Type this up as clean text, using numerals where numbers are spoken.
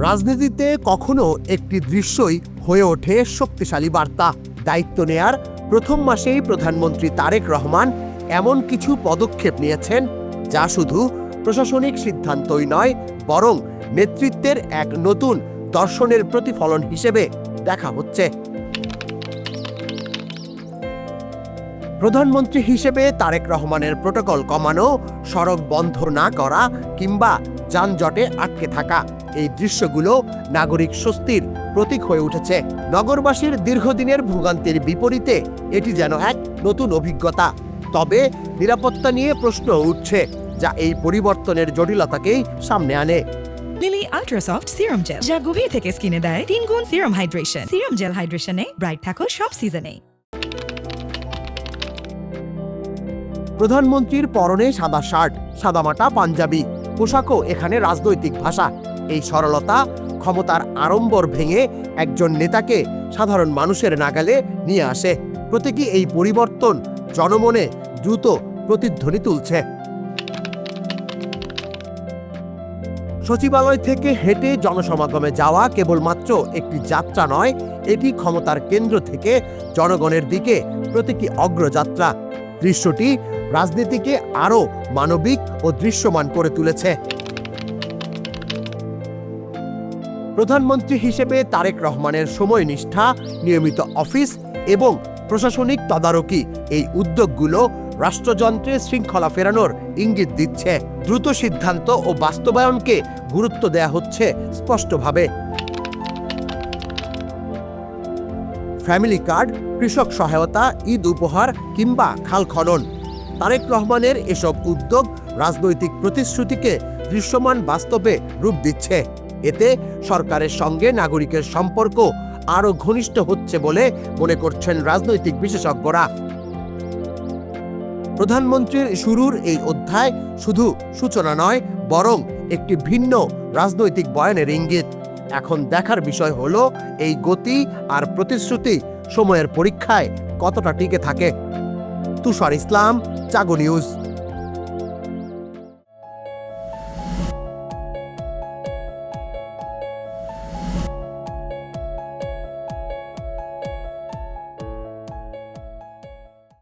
রাজনীতিতে কখনো একটি দৃশ্যই হয়ে ওঠে শক্তিশালী বার্তা। দায়িত্ব নেয়ার প্রথম মাসেই প্রধানমন্ত্রী তারেক রহমান এমন কিছু পদক্ষেপ নিয়েছেন যা শুধু প্রশাসনিক সিদ্ধান্তই নয়, বরং নেতৃত্বের এক নতুন দর্শনের প্রতিফলন হিসেবে দেখা হচ্ছে। প্রধানমন্ত্রী হিসেবে তারেক রহমানের প্রোটোকল কমানো, সড়ক বন্ধ না করা কিংবা যানজটে আটকে থাকা, এই দৃশ্যগুলো নাগরিক স্বস্তির প্রতীক হয়ে উঠেছে। নগরবাসীর দীর্ঘদিনের ভোগান্তির বিপরীতে এটি যেন এক নতুন অভিজ্ঞতা। তবে নিরাপত্তা নিয়ে প্রশ্ন উঠছে, যা এই পরিবর্তনের জটিলতাকেই সামনে আনে। Lily ultra soft serum gel, যা গভীর থেকে স্কিনে দেয় 3 গুণ সিরাম হাইড্রেশন। সিরাম জেল হাইড্রেশনে ব্রাইট থাকো সব সিজনে। প্রধানমন্ত্রীর পরনে সাদা শার্ট, সাদামাটা পাঞ্জাবি, পোশাকও এখানে রাজনৈতিক ভাষা। এই সরলতা ক্ষমতার আড়ম্বর ভেঙে একজন নেতাকে সাধারণ মানুষের নাগালে নিয়ে আসে। প্রতীকী এই পরিবর্তন জনমনে দ্রুত প্রতিধ্বনি তুলছে। সচিবালয় থেকে হেঁটে জনসমাগমে যাওয়া কেবলমাত্র একটি যাত্রা নয়, এটি ক্ষমতার কেন্দ্র থেকে জনগণের দিকে প্রতীকী অগ্রযাত্রা। দৃশ্যটি রাজনীতিকে আরও মানবিক ও দৃশ্যমান করে তুলেছে। প্রধানমন্ত্রী হিসেবে তারেক রহমানের সময়নিষ্ঠা, নিয়মিত অফিস এবং প্রশাসনিক তদারকি, এই উদ্যোগগুলো রাষ্ট্রযন্ত্রে শৃঙ্খলা ফেরানোর ইঙ্গিত দিচ্ছে। দ্রুত সিদ্ধান্ত ও বাস্তবায়নকে গুরুত্ব দেয়া হচ্ছে স্পষ্টভাবে। ফ্যামিলি কার্ড, কৃষক সহায়তা, ঈদ উপহার কিংবা খাল খনন, তারেক রহমানের এসব উদ্যোগ রাজনৈতিক প্রতিশ্রুতিকে দৃশ্যমান বাস্তবে রূপ দিচ্ছে। এতে সরকারের সঙ্গে নাগরিকের সম্পর্ক আরও ঘনিষ্ঠ হচ্ছে বলে মনে করছেন রাজনৈতিক বিশেষজ্ঞরা। প্রধানমন্ত্রীর শুরুর এই অধ্যায় শুধু সূচনা নয়, বরং একটি ভিন্ন রাজনৈতিক বয়ানের ইঙ্গিত। এখন দেখার বিষয় হলো এই গতি আর প্রতিশ্রুতি সময়ের পরীক্ষায় কতটা টিকে থাকে। তুষার ইসলাম, জাগো নিউজ।